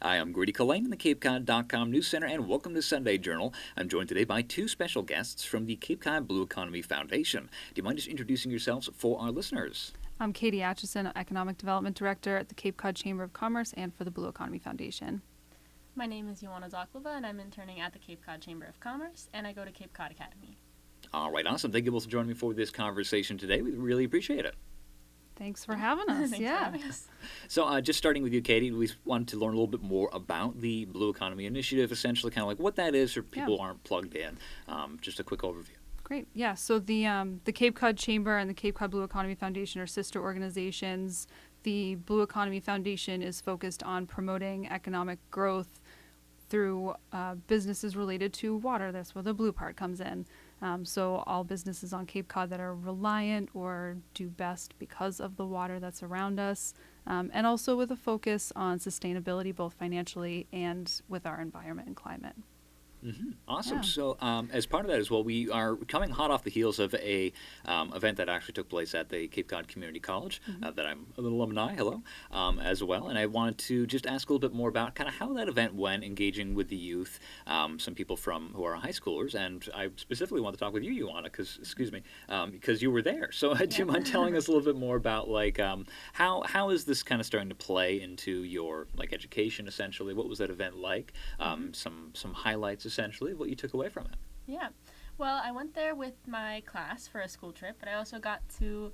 Hi, I'm Grady Collane in the CapeCod.com News Center, and welcome to Sunday Journal. I'm joined today by two special guests from the Cape Cod Blue Economy Foundation. Do you mind just introducing yourselves for our listeners? I'm Katy Acheson, Economic Development Director at the Cape Cod Chamber of Commerce and for the Blue Economy Foundation. My name is Yoana Dokleva, and I'm interning at the Cape Cod Chamber of Commerce, and I go to Cape Cod Academy. All right, awesome. Thank you both for joining me for this conversation today. We really appreciate it. Thanks for having us. Thanks for having us. So, just starting with you, Katy, we wanted to learn a little bit more about the Blue Economy Initiative, essentially, kind of like what that is for people who aren't plugged in. Just a quick overview. Great. Yeah. So the Cape Cod Chamber and the Cape Cod Blue Economy Foundation are sister organizations. The Blue Economy Foundation is focused on promoting economic growth through businesses related to water. That's where the blue part comes in. So all businesses on Cape Cod that are reliant or do best because of the water that's around us, and also with a focus on sustainability, both financially and with our environment and climate. Awesome. Yeah. So, as part of that as well, we are coming hot off the heels of a event that actually took place at the Cape Cod Community College that I'm an alumni, hello, as well. And I wanted to just ask a little bit more about kind of how that event went, engaging with the youth, some people from who are high schoolers, and I specifically want to talk with you, Yoana, because you were there. So, do you mind telling us a little bit more about how is this kind of starting to play into your education essentially? What was that event like? Some highlights essentially of what you took away from it. Yeah. Well, I went there with my class for a school trip, but I also got to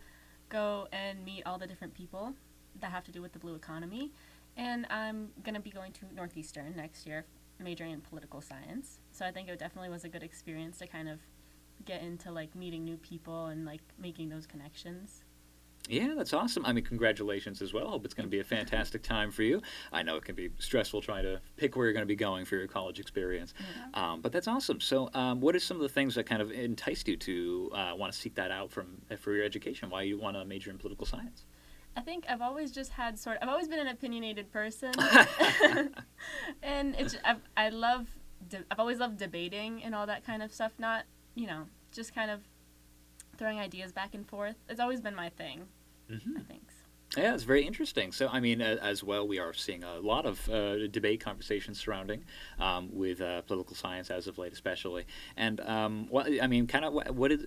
go and meet all the different people that have to do with the blue economy. And I'm going to be going to Northeastern next year, majoring in political science. So I think it definitely was a good experience to kind of get into meeting new people and making those connections. Yeah, that's awesome. I mean, congratulations as well. Hope it's going to be a fantastic time for you. I know it can be stressful trying to pick where you're going to be going for your college experience, but that's awesome. So, what are some of the things that kind of enticed you to want to seek that out for your education? Why you want to major in political science? I think I've always just had I've always been an opinionated person, and I've always loved debating and all that kind of stuff. Not just kind of throwing ideas back and forth. It's always been my thing, I think. Yeah, it's very interesting. So, I mean, as well, we are seeing a lot of debate conversations surrounding with political science as of late, especially. And I mean, kind of,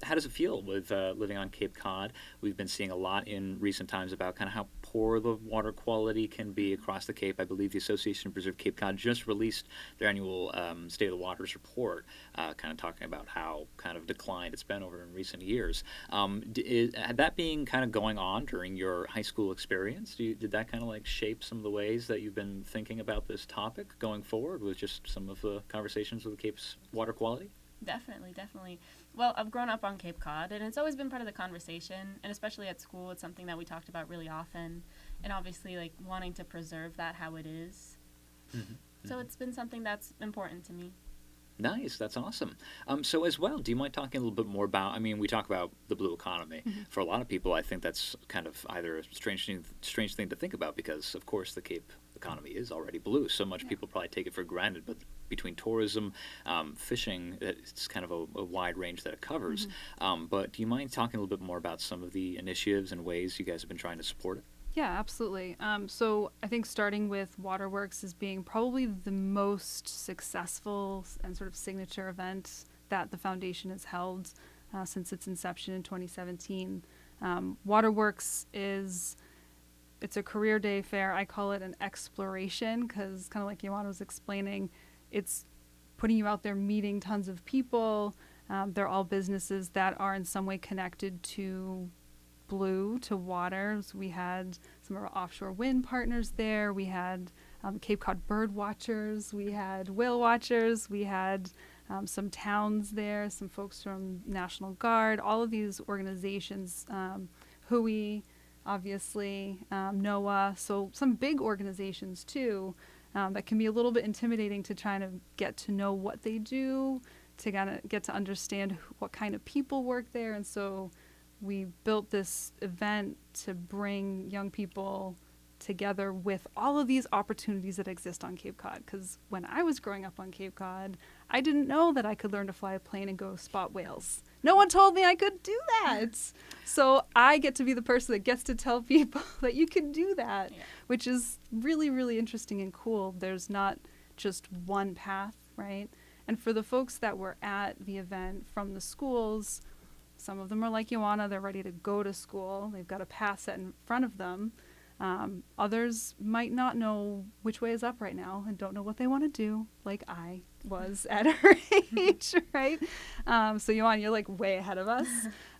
how does it feel with living on Cape Cod? We've been seeing a lot in recent times about kind of how poor the water quality can be across the Cape. I believe the Association of Preserve Cape Cod just released their annual State of the Waters report, kind of talking about how kind of declined it's been over in recent years. Had that being kind of going on during your high school experience, did that kind of shape some of the ways that you've been thinking about this topic going forward with just some of the conversations with the Cape's water quality? Definitely. Well, I've grown up on Cape Cod, and it's always been part of the conversation, and especially at school, it's something that we talked about really often, and obviously, wanting to preserve that how it is. So it's been something that's important to me. Nice, that's awesome. So as well, do you mind talking a little bit more about? I mean, we talk about the blue economy. For a lot of people, I think that's kind of either a strange thing to think about because, of course, the Cape economy is already blue. So much people probably take it for granted. But between tourism, fishing, it's kind of a wide range that it covers. But do you mind talking a little bit more about some of the initiatives and ways you guys have been trying to support it? Yeah, absolutely. So I think starting with Waterworks as being probably the most successful and sort of signature event that the foundation has held since its inception in 2017. Waterworks it's a career day fair. I call it an exploration because kind of like Yoana was explaining, it's putting you out there meeting tons of people. They're all businesses that are in some way connected to blue, to water. So we had some of our offshore wind partners there. We had Cape Cod bird watchers. We had whale watchers. We had some towns there, some folks from National Guard, all of these organizations, WHOI, obviously, NOAA, so some big organizations too that can be a little bit intimidating to try to get to know what they do, to kind of get to understand what kind of people work there. And so we built this event to bring young people together with all of these opportunities that exist on Cape Cod. Because when I was growing up on Cape Cod, I didn't know that I could learn to fly a plane and go spot whales. No one told me I could do that. So I get to be the person that gets to tell people that you can do that, which is really, really interesting and cool. There's not just one path, right? And for the folks that were at the event from the schools, some of them are like Yoana, they're ready to go to school. They've got a path set in front of them. Others might not know which way is up right now and don't know what they want to do, like I was at her age, right? So Yoana, you're like way ahead of us.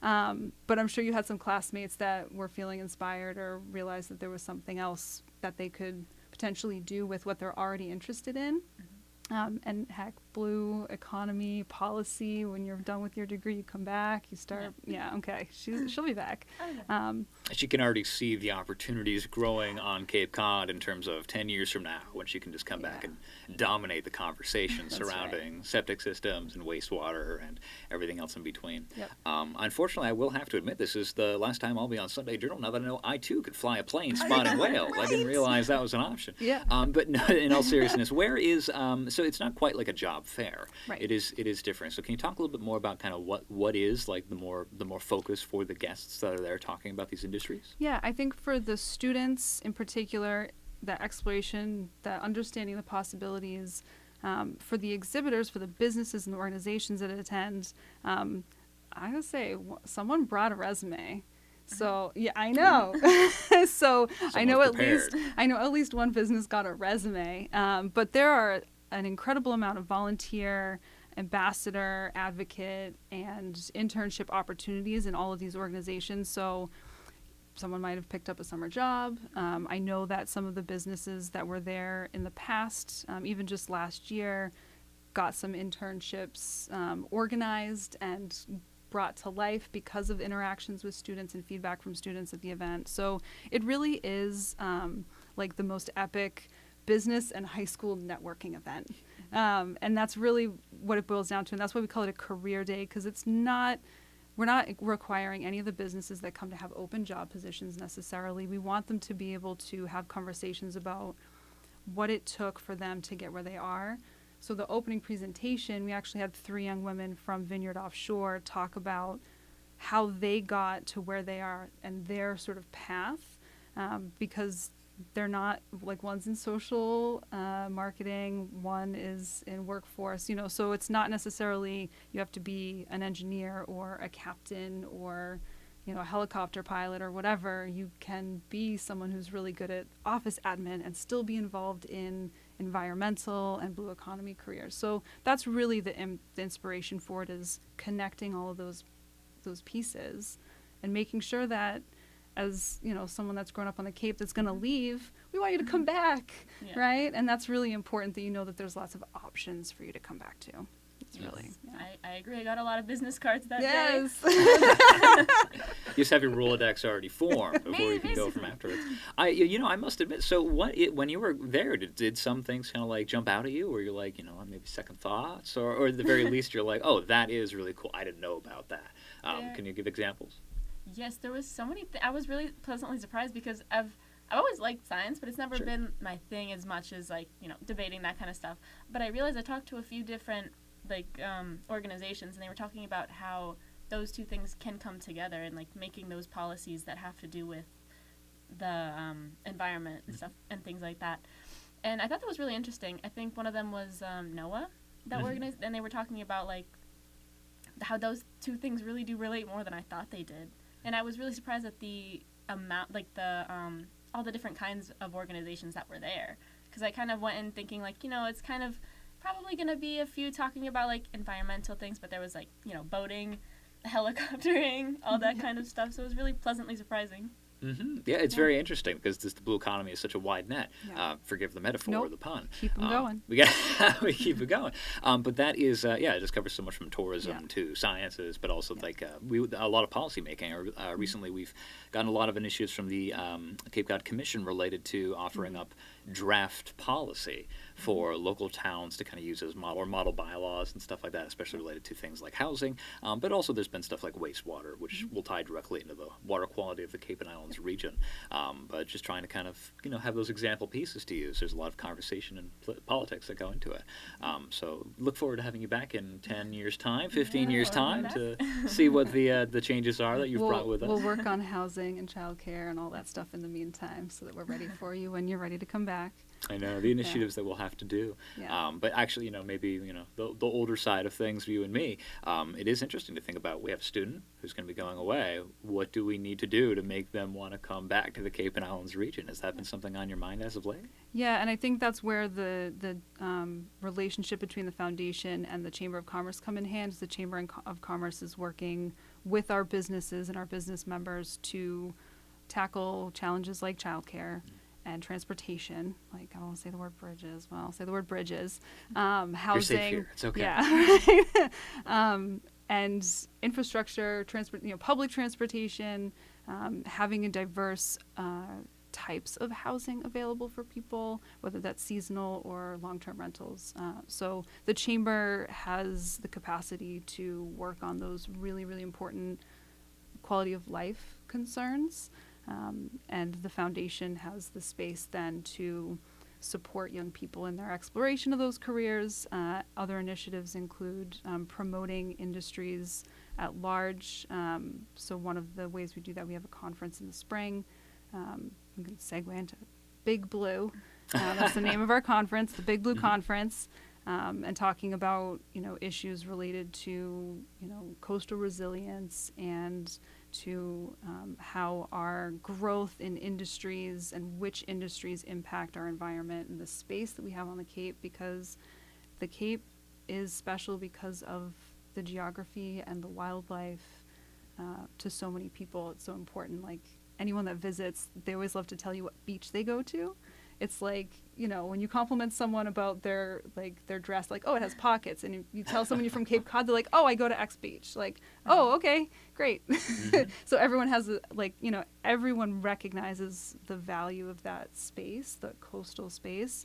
But I'm sure you had some classmates that were feeling inspired or realized that there was something else that they could potentially do with what they're already interested in. And heck, blue economy policy, when you're done with your degree, you come back, you start, okay, she'll be back. She can already see the opportunities growing on Cape Cod in terms of 10 years from now, when she can just come back and dominate the conversation surrounding septic systems and wastewater and everything else in between. Yep. Unfortunately, I will have to admit, this is the last time I'll be on Sunday Journal. Now that I know I too could fly a plane spotting whales. I didn't realize that was an option. Yeah. But no, in all seriousness, where is so it's not quite like a job fair. Right. It is different. So can you talk a little bit more about kind of what is like the more focus for the guests that are there talking about these industries? Yeah, I think for the students in particular, that exploration, that understanding the possibilities, for the exhibitors, for the businesses and the organizations that attend, I gotta say, someone brought a resume. So yeah, I know. So I know at least one business got a resume. But there are an incredible amount of volunteer, ambassador, advocate, and internship opportunities in all of these organizations. So someone might have picked up a summer job. I know that some of the businesses that were there in the past, even just last year, got some internships organized and brought to life because of interactions with students and feedback from students at the event. So it really is like the most epic business and high school networking event. And that's really what it boils down to. And that's why we call it a career day, because we're not requiring any of the businesses that come to have open job positions necessarily. We want them to be able to have conversations about what it took for them to get where they are. So the opening presentation, we actually had 3 young women from Vineyard Offshore talk about how they got to where they are and their sort of path, because they're not, like, one's in social marketing, one is in workforce, so it's not necessarily you have to be an engineer or a captain or, a helicopter pilot or whatever. You can be someone who's really good at office admin and still be involved in environmental and blue economy careers. So that's really the inspiration for it, is connecting all of those pieces and making sure that, as someone that's grown up on the Cape that's going to leave, we want you to come back, right? And that's really important, that you know that there's lots of options for you to come back to. It's really. I agree. I got a lot of business cards that day. You just have your Rolodex already formed before you can go from afterwards. I must admit. So when you were there, did some things kind of like jump out at you, or you're like, maybe second thoughts, or at the very least you're like, oh, that is really cool. I didn't know about that. Can you give examples? Yes, there was so many. I was really pleasantly surprised, because I've always liked science, but it's never been my thing as much as debating that kind of stuff. But I realized I talked to a few different organizations, and they were talking about how those two things can come together, and making those policies that have to do with the environment and stuff and things like that. And I thought that was really interesting. I think one of them was NOAA that organized, and they were talking about how those two things really do relate more than I thought they did. And I was really surprised at the amount, all the different kinds of organizations that were there, because I kind of went in thinking it's kind of probably going to be a few talking about environmental things, but there was boating, helicoptering, all that kind of stuff. So it was really pleasantly surprising. Mm-hmm. Yeah, it's very interesting, because the blue economy is such a wide net. Forgive the metaphor or the pun. Keep them going. We keep it going. But that is, it just covers so much from tourism to sciences, but also a lot of policy making. Recently, we've gotten a lot of initiatives from the Cape Cod Commission related to offering up draft policy for local towns to kind of use as model bylaws and stuff like that, especially related to things like housing. But also there's been stuff like wastewater, which will tie directly into the water quality of the Cape and Islands Islands region. But just trying to kind of, have those example pieces to use. There's a lot of conversation and politics that go into it. So look forward to having you back in 10 years' time, 15 years' time to see what the changes are that you've brought with us. We'll work on housing and childcare and all that stuff in the meantime so that we're ready for you when you're ready to come back. I know the initiatives that we'll have to do. Yeah. But actually, maybe, the older side of things, you and me, it is interesting to think about. We have a student who's going to be going away. What do we need to do to make them want to come back to the Cape and Islands region? Has that been something on your mind as of late? Yeah, and I think that's where the relationship between the foundation and the Chamber of Commerce come in hand. The Chamber of Commerce is working with our businesses and our business members to tackle challenges like childcare and transportation. Like, I don't want to say the word bridges. Well, I'll say the word bridges. Housing. You're safe here. It's okay. Yeah. And infrastructure, public transportation, having a diverse types of housing available for people, whether that's seasonal or long-term rentals. So the Chamber has the capacity to work on those really, really important quality of life concerns. And the foundation has the space then to support young people in their exploration of those careers. Other initiatives include promoting industries at large. So one of the ways we do that, we have a conference in the spring. We can segue into Big Blue. That's the name of our conference, the Big Blue Conference, and talking about, issues related to, coastal resilience and to how our growth in industries and which industries impact our environment and the space that we have on the Cape, because the Cape is special because of the geography and the wildlife to so many people. It's so important. Like, anyone that visits, they always love to tell you what beach they go to. It's like, when you compliment someone about their dress, like, oh, it has pockets, and you tell someone you're from Cape Cod, they're like, oh, I go to X beach. Like, oh, okay, great. Mm-hmm. So everyone has, everyone recognizes the value of that space, the coastal space.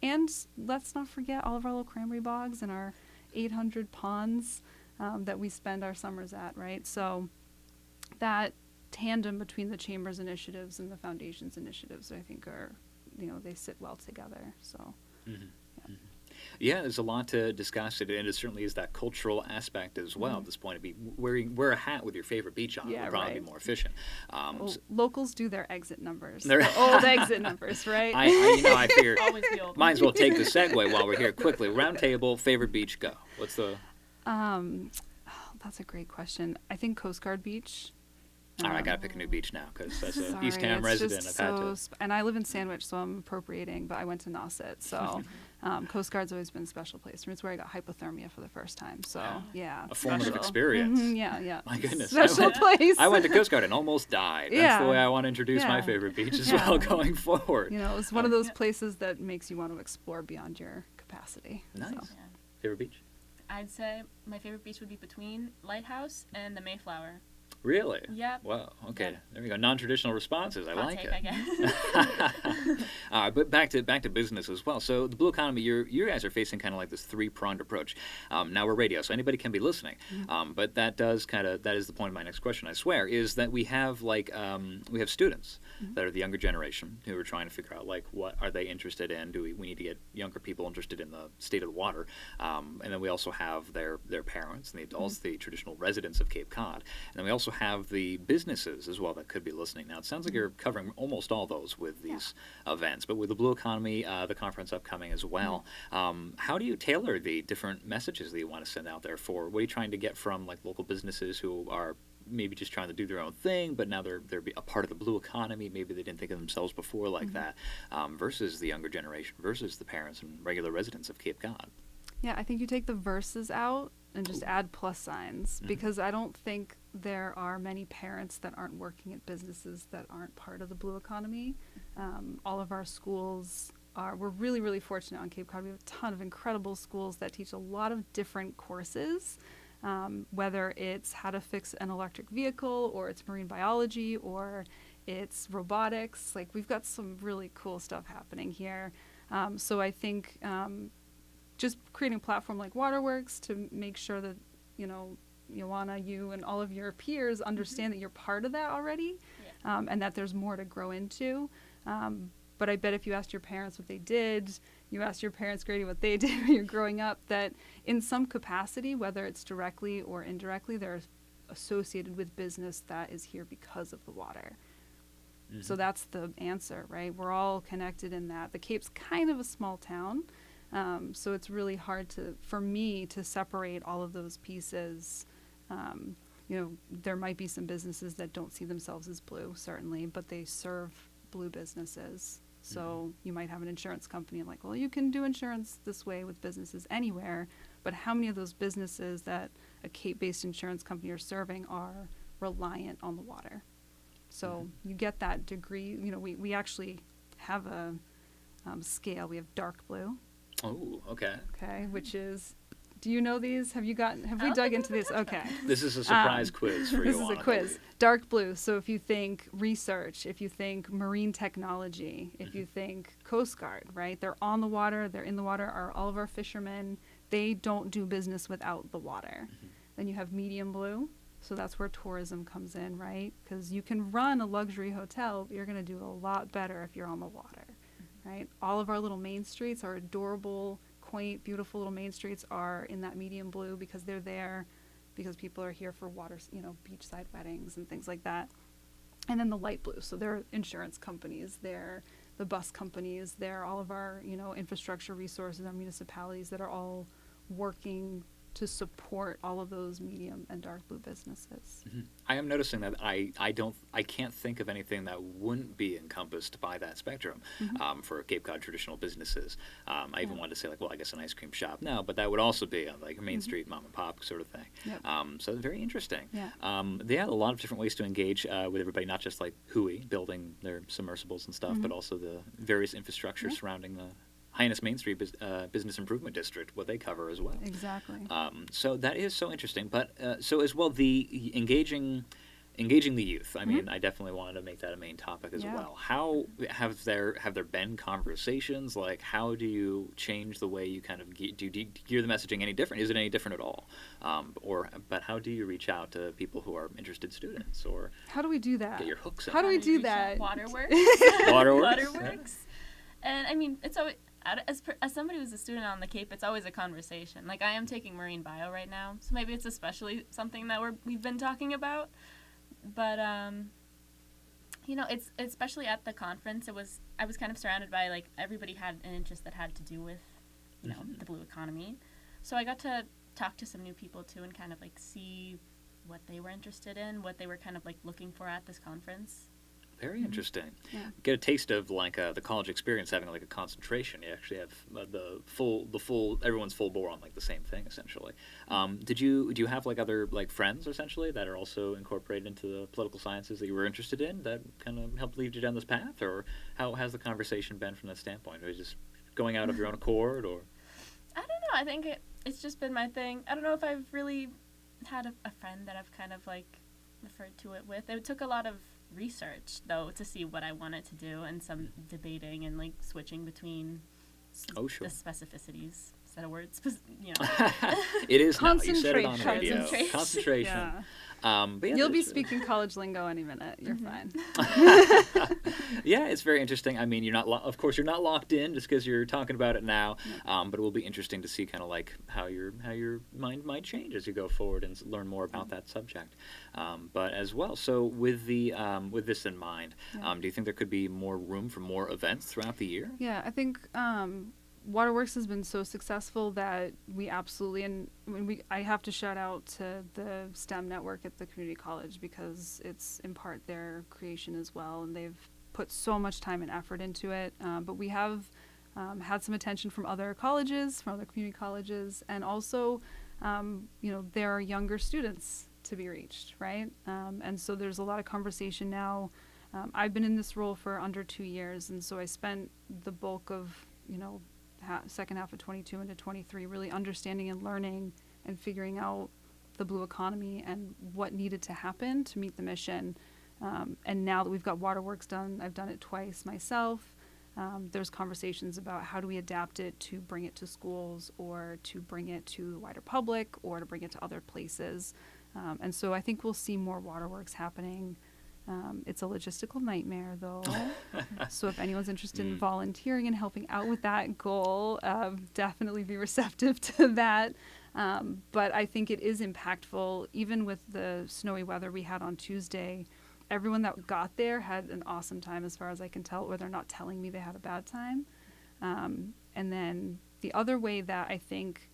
And let's not forget all of our little cranberry bogs and our 800 ponds that we spend our summers at, right? So that tandem between the Chamber's initiatives and the Foundation's initiatives, I think, are, they sit well together. So, yeah, there's a lot to discuss, and it certainly is that cultural aspect as well. At this point, to be wear a hat with your favorite beach on would probably be more efficient. Locals do their exit numbers, their old exit numbers, right? I figure Always the old might as well take the segue while we're here quickly. Round table, favorite beach, go. What's the? That's a great question. I think Coast Guard Beach. All right, I got to pick a new beach now because as an East Ham resident, I've had to. And I live in Sandwich, so I'm appropriating, but I went to Nauset. So Coast Guard's always been a special place. It's where I got hypothermia for the first time. So, yeah. A formative experience. Mm-hmm, yeah. My goodness. Special place. I went to Coast Guard and almost died. That's the way I want to introduce my favorite beach as well going forward. It's one of those places that makes you want to explore beyond your capacity. Nice. So. Yeah. Favorite beach? I'd say my favorite beach would be between Lighthouse and the Mayflower. Really? Yep. Wow. Okay. There we go. Non-traditional responses. I like it. I guess. But back to business as well. So the blue economy, you guys are facing kind of like this three-pronged approach. Now we're radio, so anybody can be listening. But that is the point of my next question, I swear, is that we have we have students that are the younger generation who are trying to figure out what are they interested in? Do we need to get younger people interested in the state of the water? And then we also have their parents and the adults, the traditional residents of Cape Cod. And then we also have the businesses as well that could be listening. Now, it sounds like you're covering almost all those with these events, but with the Blue Economy, the conference upcoming as well, how do you tailor the different messages that you want to send out there for? What are you trying to get from local businesses who are maybe just trying to do their own thing, but now they're a part of the blue economy, maybe they didn't think of themselves before like that, versus the younger generation, versus the parents and regular residents of Cape Cod? Yeah, I think you take the verses out and just add plus signs, because I don't think there are many parents that aren't working at businesses that aren't part of the blue economy. All of our schools we're really, really fortunate on Cape Cod. We have a ton of incredible schools that teach a lot of different courses, whether it's how to fix an electric vehicle, or it's marine biology, or it's robotics. We've got some really cool stuff happening here. So I think just creating a platform like Waterworks to make sure that, Yoana, you and all of your peers understand that you're part of that already. and that there's more to grow into. But I bet if you asked your parents what they did, you asked your parents, Grady, what they did when you're growing up, that in some capacity, whether it's directly or indirectly, they're associated with business that is here because of the water. Mm-hmm. So that's the answer, right? We're all connected in that. The Cape's kind of a small town, so it's really hard for me to separate all of those pieces. There might be some businesses that don't see themselves as blue, certainly, but they serve blue businesses. So you might have an insurance company and like, well, you can do insurance this way with businesses anywhere, but how many of those businesses that a Cape-based insurance company are serving are reliant on the water? So you get that degree. We actually have a scale. We have dark blue. Oh, okay. Okay, which is, do you know these? Have we dug into this? Okay. This is a surprise quiz for you. This is a quiz. Dark blue. So if you think research, if you think marine technology, if you think Coast Guard, right? They're on the water, they're in the water, are all of our fishermen. They don't do business without the water. Then you have medium blue. So that's where tourism comes in, right? Because you can run a luxury hotel, but you're going to do a lot better if you're on the water, right? All of our little main streets are adorable, quaint, beautiful little main streets are in that medium blue because they're there because people are here for water, beachside weddings and things like that. And then the light blue, so they're insurance companies, they're the bus companies, they're all of our, infrastructure resources, our municipalities that are all working to support all of those medium and dark blue businesses. I am noticing that I can't think of anything that wouldn't be encompassed by that spectrum for Cape Cod traditional businesses. I even wanted to say I guess an ice cream shop. No, but that would also be on a Main Street mom and pop sort of thing. Yep. So very interesting. Yeah. They had a lot of different ways to engage with everybody, not just like Hui building their submersibles and stuff, but also the various infrastructure surrounding the Hyannis Main Street Business Improvement District, what they cover as well. Exactly. So that is so interesting. But so as well, the engaging the youth. I mean, I definitely wanted to make that a main topic as well. How have there been conversations? Like, how do you change the way you kind of do you gear the messaging any different? Is it any different at all? But how do you reach out to people who are interested students? Or how do we do that? Get your hooks in. How do we do that? Waterworks. Waterworks. And I mean, it's always, as somebody who's a student on the Cape, it's always a conversation. Like, I am taking marine bio right now, so maybe it's especially something that we've been talking about. But it's especially at the conference. I was kind of surrounded by everybody had an interest that had to do with the blue economy. So I got to talk to some new people too and kind of see what they were interested in, what they were kind of looking for at this conference. Very interesting. Yeah. Get a taste of the college experience, having a concentration. You actually have the full everyone's full bore on the same thing essentially. Do you have other friends essentially that are also incorporated into the political sciences that you were interested in that kind of helped lead you down this path, or how has the conversation been from that standpoint? Are you just going out of your own accord, or? I don't know. I think it's just been my thing. I don't know if I've really had a friend that I've kind of referred to it with. It took a lot of research though to see what I wanted to do, and some debating and switching between the specificities. Is that a word? It is now. You said it on the radio. Concentration. Concentration. Yeah. But yeah, You'll be speaking college lingo any minute. You're fine. Yeah, it's very interesting. I mean, of course, you're not locked in just because you're talking about it now. But it will be interesting to see kind of how your mind might change as you go forward and learn more about that subject. But as well, so with this in mind, do you think there could be more room for more events throughout the year? Yeah, I think Waterworks has been so successful that we absolutely, I have to shout out to the STEM network at the community college because it's in part their creation as well, and they've put so much time and effort into it. But we have had some attention from other colleges, from other community colleges, and also, there are younger students to be reached, right? And so there's a lot of conversation now. I've been in this role for under 2 years, and so I spent the bulk of, second half of 22 into 23 really understanding and learning and figuring out the blue economy and what needed to happen to meet the mission. And now that we've got Waterworks done, I've done it twice myself. There's conversations about how do we adapt it to bring it to schools, or to bring it to the wider public, or to bring it to other places. And so I think we'll see more Waterworks happening It's a logistical nightmare, though. So if anyone's interested in volunteering and helping out with that goal, definitely be receptive to that. But I think it is impactful. Even with the snowy weather we had on Tuesday, everyone that got there had an awesome time as far as I can tell, or they're not telling me they had a bad time. And then the other way that I think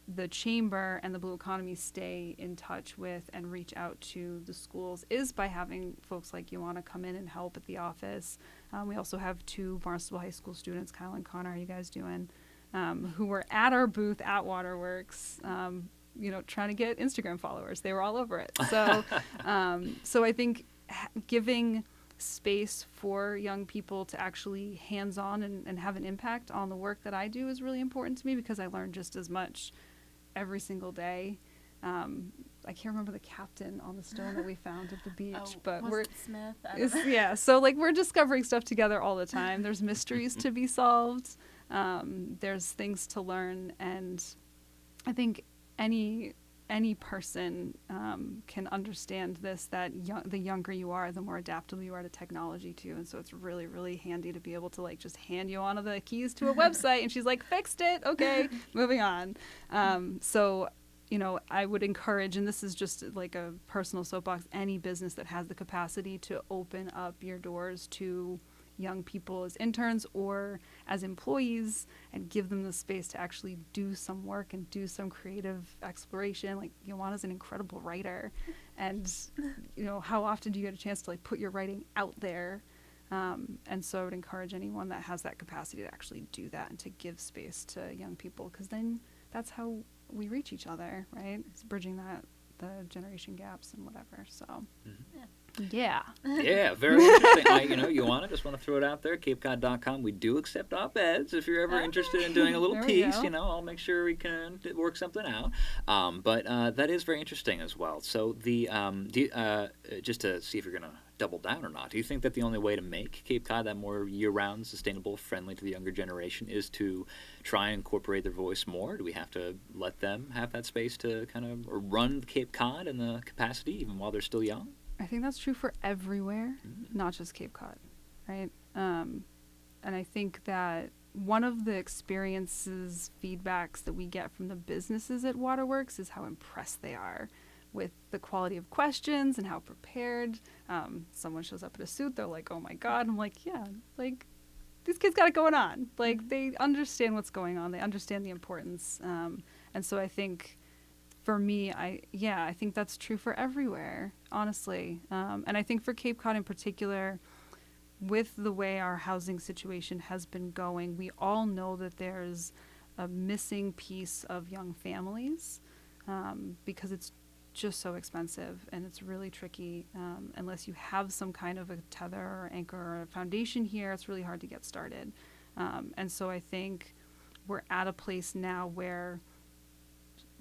the chamber and the Blue Economy stay in touch with and reach out to the schools is by having folks like Yoana come in and help at the office. We also have 2 Barnstable High School students, Kyle and Connor, how are you guys doing? Who were at our booth at Waterworks, trying to get Instagram followers. They were all over it. So, so I think giving space for young people to actually hands-on and have an impact on the work that I do is really important to me, because I learn just as much every single day. I can't remember the captain on the stone that we found at the beach, but we're Smith. So like we're discovering stuff together all the time. There's mysteries to be solved. There's things to learn, and I think any person can understand this, that the younger you are, the more adaptable you are to technology too. And so it's really, really handy to be able to like just hand Yoana the keys to a website and she's like, fixed it. Okay, moving on. So, I would encourage, and this is just like a personal soapbox, any business that has the capacity to open up your doors to young people as interns or as employees and give them the space to actually do some work and do some creative exploration. Like, Yoana's an incredible writer, and how often do you get a chance to like put your writing out there? And so I would encourage anyone that has that capacity to actually do that and to give space to young people, because then that's how we reach each other, right? It's bridging the generation gaps and whatever. So yeah. Yeah, very interesting. Yoana, just want to throw it out there, capecod.com. We do accept op-eds. If you're ever interested in doing a little piece, I'll make sure we can work something out. But that is very interesting as well. So just to see if you're going to double down or not, do you think that the only way to make Cape Cod that more year-round, sustainable, friendly to the younger generation is to try and incorporate their voice more? Do we have to let them have that space to kind of run Cape Cod in the capacity even while they're still young? I think that's true for everywhere, not just Cape Cod, right? And I think that one of the experiences, feedbacks that we get from the businesses at Waterworks is how impressed they are with the quality of questions and how prepared. Someone shows up in a suit, they're like, oh my God. I'm like, yeah, like these kids got it going on. Like they understand what's going on. They understand the importance. And so I think for me, I think that's true for everywhere, honestly. And I think for Cape Cod in particular, with the way our housing situation has been going, we all know that there's a missing piece of young families, because it's just so expensive and it's really tricky. Unless you have some kind of a tether or anchor or a foundation here, it's really hard to get started. And so I think we're at a place now where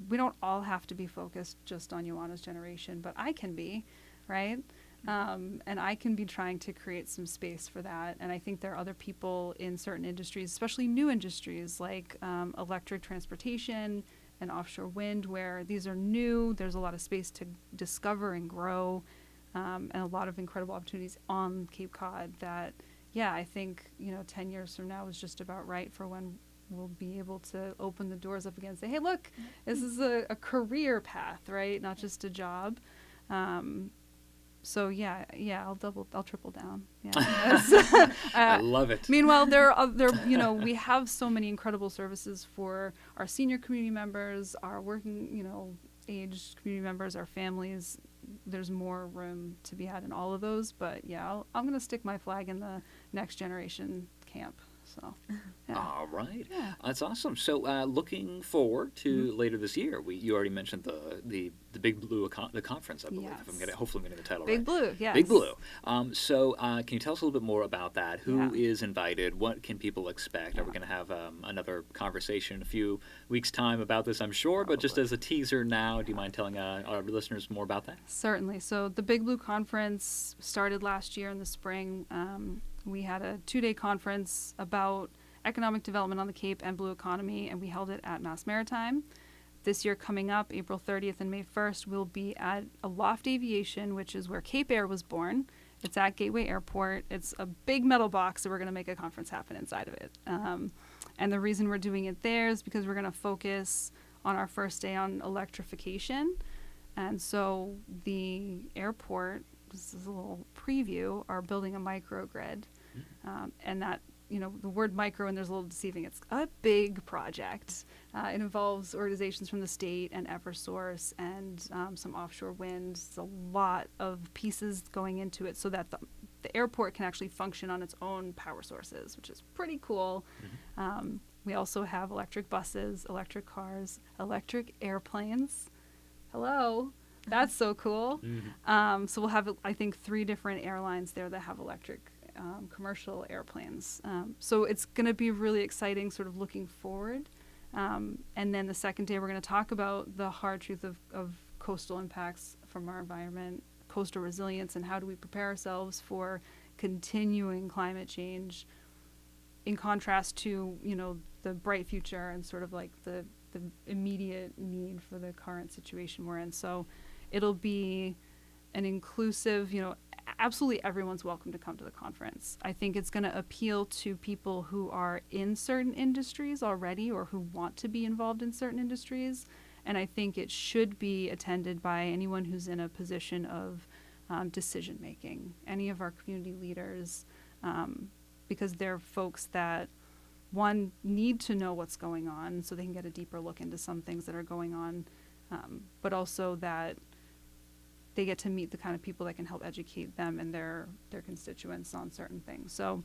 we don't all have to be focused just on Yoana's generation, but I can be, right? And I can be trying to create some space for that. And I think there are other people in certain industries, especially new industries like electric transportation and offshore wind, where these are new. There's a lot of space to discover and grow, and a lot of incredible opportunities on Cape Cod that, I think, 10 years from now is just about right for when we'll be able to open the doors up again and say, hey, look, this is a career path, right? Not just a job. So I'll triple down. Yeah. I love it. Meanwhile, we have so many incredible services for our senior community members, our working, age community members, our families. There's more room to be had in all of those, but I'm going to stick my flag in the next generation camp. So, all right, that's awesome. So, looking forward to later this year. You already mentioned the Big Blue the conference, I believe. Yes. Hopefully, I'm getting the title Big right. Blue, yes. Big Blue. So, can you tell us a little bit more about that? Who is invited? What can people expect? Are we going to have another conversation in a few weeks' time about this? I'm sure, but just as a teaser now, do you mind telling our listeners more about that? Certainly. So, the Big Blue conference started last year in the spring. We had a 2-day conference about economic development on the Cape and Blue economy, and we held it at Mass Maritime. This year coming up, April 30th and May 1st, we'll be at Aloft Aviation, which is where Cape Air was born. It's at Gateway Airport. It's a big metal box, so we're going to make a conference happen inside of it. And the reason we're doing it there is because we're going to focus on our first day on electrification. And so the airport, this is a little preview, are building a microgrid. And that, the word micro, and there's a little deceiving. It's a big project. It involves organizations from the state and Eversource and some offshore wind. It's a lot of pieces going into it so that the airport can actually function on its own power sources, which is pretty cool. We also have electric buses, electric cars, electric airplanes. Hello. That's so cool. So we'll have, I think, 3 different airlines there that have electric commercial airplanes. So it's going to be really exciting sort of looking forward. And then the second day, we're going to talk about the hard truth of coastal impacts from our environment, coastal resilience, and how do we prepare ourselves for continuing climate change in contrast to, the bright future and sort of like the immediate need for the current situation we're in. So it'll be an inclusive, absolutely everyone's welcome to come to the conference. I think it's going to appeal to people who are in certain industries already or who want to be involved in certain industries. And I think it should be attended by anyone who's in a position of decision making, any of our community leaders, because they're folks that, one, need to know what's going on so they can get a deeper look into some things that are going on, but also that they get to meet the kind of people that can help educate them and their constituents on certain things. So,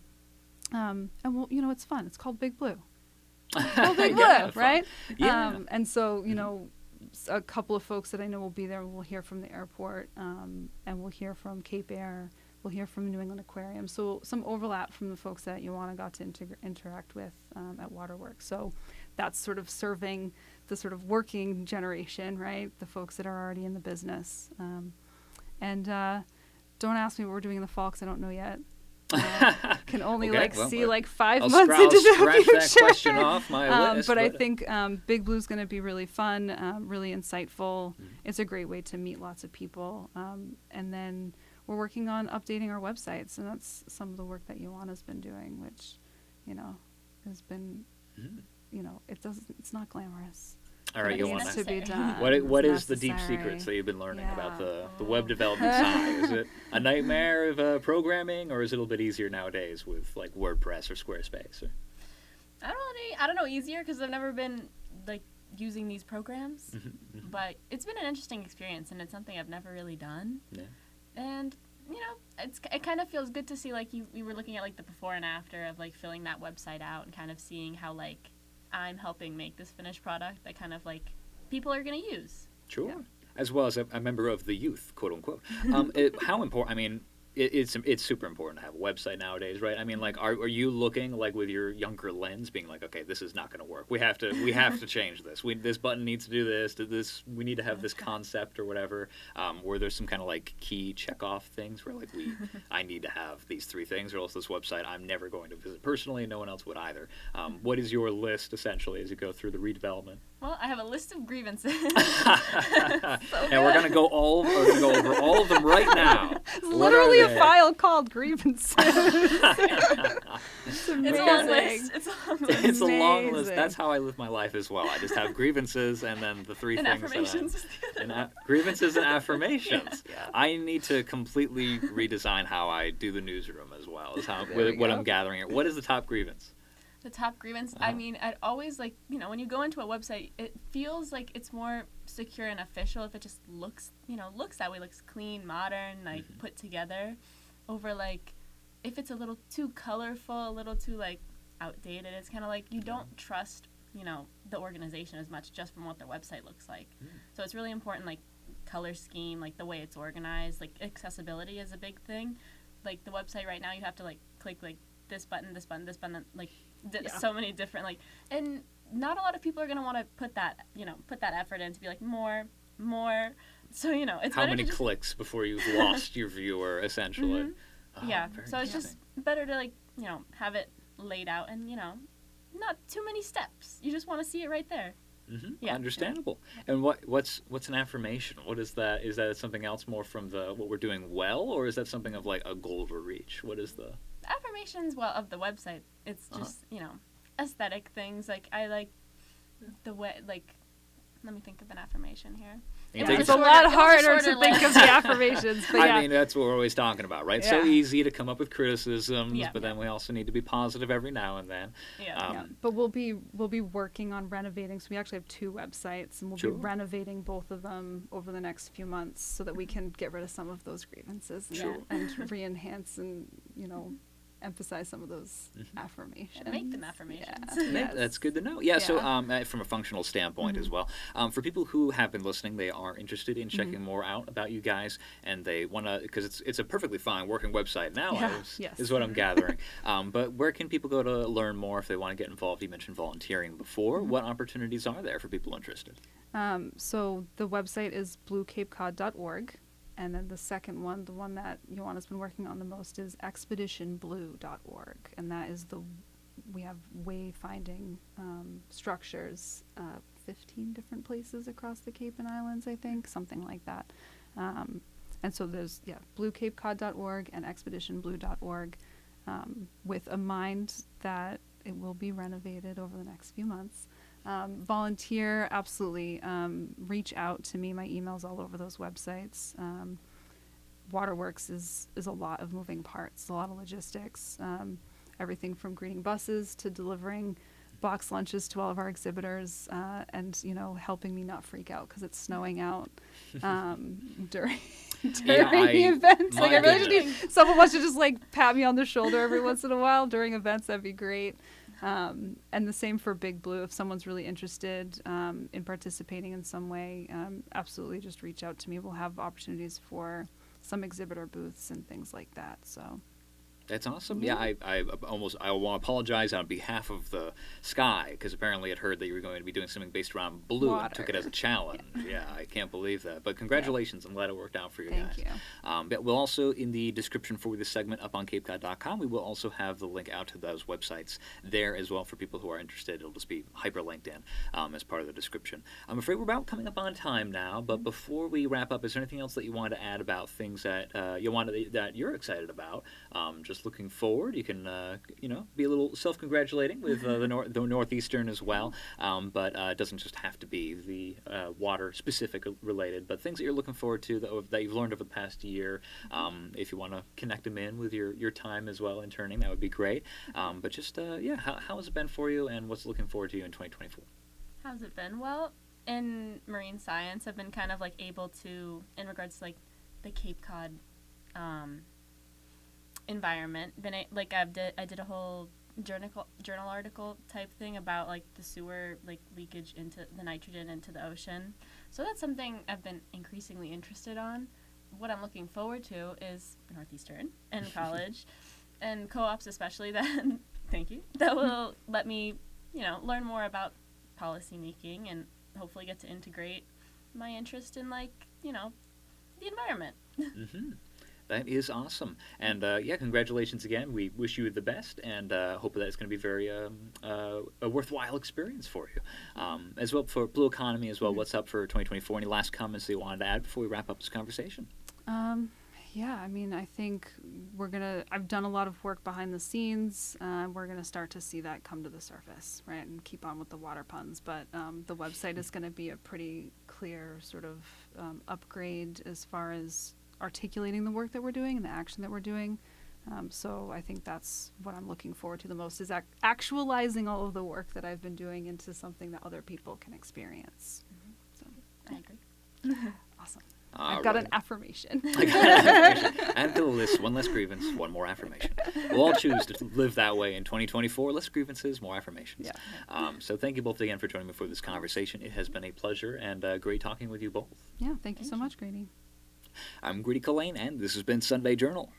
and well, it's fun. It's called Big Blue. It's called Big Blue, right? Yeah. And so, a couple of folks that I know will be there. We'll hear from the airport, and we'll hear from Cape Air. We'll hear from New England Aquarium. So some overlap from the folks that Yoana got to interact with at Waterworks. So that's sort of serving the sort of working generation, right? The folks that are already in the business. And don't ask me what we're doing in the fall because I don't know yet. Can only see 5 months into the scratch future. That question off my list. But I think Big Blue's going to be really fun, really insightful. It's a great way to meet lots of people. And then we're working on updating our websites, and that's some of the work that Yoana's been doing, which, has been, it's not glamorous. All right, It Yoana. needs to be done. What It's is the deep necessary. secrets that you've been learning about Yeah. the web development side? Is it a nightmare of programming, or is it a little bit easier nowadays with like WordPress or Squarespace? Or? I don't know, easier because I've never been using these programs, but it's been an interesting experience, and it's something I've never really done. Yeah. And it kind of feels good to see we were looking at the before and after of filling that website out and kind of seeing how I'm helping make this finished product that kind of people are going to use. Sure. Yeah. As well as a member of the youth, quote unquote. How important? I mean, it's super important to have a website nowadays, right? I mean, are you looking with your younger lens, being okay, this is not going to work. We have to change this. This button needs to do this. We need to have this concept or whatever. Were there some kind of key checkoff things where I need to have these 3 things, or else this website I'm never going to visit personally, and no one else would either. What is your list essentially as you go through the redevelopment? Well, I have a list of grievances. And we're gonna go over all of them right now. It's literally a file called grievances. It's a long list. It's a long list. Amazing. That's how I live my life as well. I just have grievances and then the 3 And things. affirmations. Grievances and affirmations. Yeah. I need to completely redesign how I do the newsroom as well. Is what I'm gathering here. What is the top grievance? The top grievance, I mean, I'd always when you go into a website, it feels like it's more secure and official if it just looks that way, looks clean, modern, put together, over if it's a little too colorful, a little too outdated, it's kind of you don't trust, the organization as much just from what their website looks like. So it's really important, color scheme, the way it's organized, accessibility is a big thing. The website right now, you have to click this button, so many different and not a lot of people are going to want to put that effort in to be more. So, it's how better many to just, clicks before you've lost your viewer, essentially? Oh, yeah. very So it's just interesting. better to have it laid out and, not too many steps. You just want to see it right there. Yeah. Understandable. And what's an affirmation? What is that? Is that something else more from the what we're doing well, or is that something of like a goal to reach? What is the Affirmations, well, of the website, it's just, aesthetic things. Like, I like the way, like, let me think of an affirmation here. It's a lot harder to think of the affirmations, but I mean, that's what we're always talking about, right? Yeah. So easy to come up with criticisms, Yeah. but then we also need to be positive every now and then. But we'll be working on renovating. So we actually have 2 websites, and we'll Sure. be renovating both of them over the next few months so that we can get rid of some of those grievances Sure. and re-enhance and emphasize some of those affirmations. Make them affirmations. Yeah. Yeah, that's good to know. Yeah, so from a functional standpoint as well, for people who have been listening, they are interested in checking more out about you guys, and they want to, because it's a perfectly fine working website now, is what I'm gathering. But where can people go to learn more if they want to get involved? You mentioned volunteering before. What opportunities are there for people interested? So the website is bluecapecod.org. And then the second one, the one that Yoana's been working on the most, is expeditionblue.org. And that is we have wayfinding structures, 15 different places across the Cape and Islands, I think, something like that. And so there's, bluecapecod.org and expeditionblue.org, with a mind that it will be renovated over the next few months. Volunteer, absolutely. Reach out to me. My email's all over those websites. Waterworks is a lot of moving parts, a lot of logistics. Everything from greeting buses to delivering box lunches to all of our exhibitors, and helping me not freak out because it's snowing out during the events. Like, I really just need someone wants to just like pat me on the shoulder every once in a while during events. That'd be great. And the same for Big Blue. If someone's really interested in participating in some way, absolutely just reach out to me. We'll have opportunities for some exhibitor booths and things like that. So That's awesome. Yeah, I want to apologize on behalf of the Sky, because apparently I'd heard that you were going to be doing something based around blue and took it as a challenge. Yeah, I can't believe that. But congratulations. I'm glad it worked out for you guys. Thank you. But we'll also, in the description for this segment up on CapeCod.com, we will also have the link out to those websites there as well for people who are interested. It'll just be hyperlinked in as part of the description. I'm afraid we're about coming up on time now, but before we wrap up, is there anything else that you want to add about things that that you're excited about? Just looking forward, you can be a little self-congratulating with the Northeastern as well, but it doesn't just have to be the water specific related, but things that you're looking forward to that you've learned over the past year. If you want to connect them in with your time as well interning, that would be great. But just how has it been for you, and what's looking forward to you in 2024? How's it been? Well, in marine science, I've been kind of like able to, in regards to like the Cape Cod environment, I did a whole journal article type thing about like the sewer like leakage into the nitrogen into the ocean. So that's something I've been increasingly interested on. What I'm looking forward to is Northeastern and college and co-ops especially that thank you, that will let me learn more about policy making and hopefully get to integrate my interest in the environment. Mm-hmm. That is awesome. And congratulations again. We wish you the best, and hope that it's going to be very a worthwhile experience for you. As well for Blue Economy as well, what's up for 2024? Any last comments that you wanted to add before we wrap up this conversation? I think I've done a lot of work behind the scenes. We're going to start to see that come to the surface, right? And keep on with the water puns. But the website is going to be a pretty clear sort of upgrade as far as articulating the work that we're doing and the action that we're doing. So I think that's what I'm looking forward to the most, is actualizing all of the work that I've been doing into something that other people can experience. So I agree. Awesome. I've got an affirmation. Add to the list, one less grievance, one more affirmation. We'll all choose to live that way in 2024. Less grievances, more affirmations. Yeah. So thank you both again for joining me for this conversation. It has been a pleasure and great talking with you both. Yeah, thank you so much, Grady. I'm Grady Collane, and this has been Sunday Journal.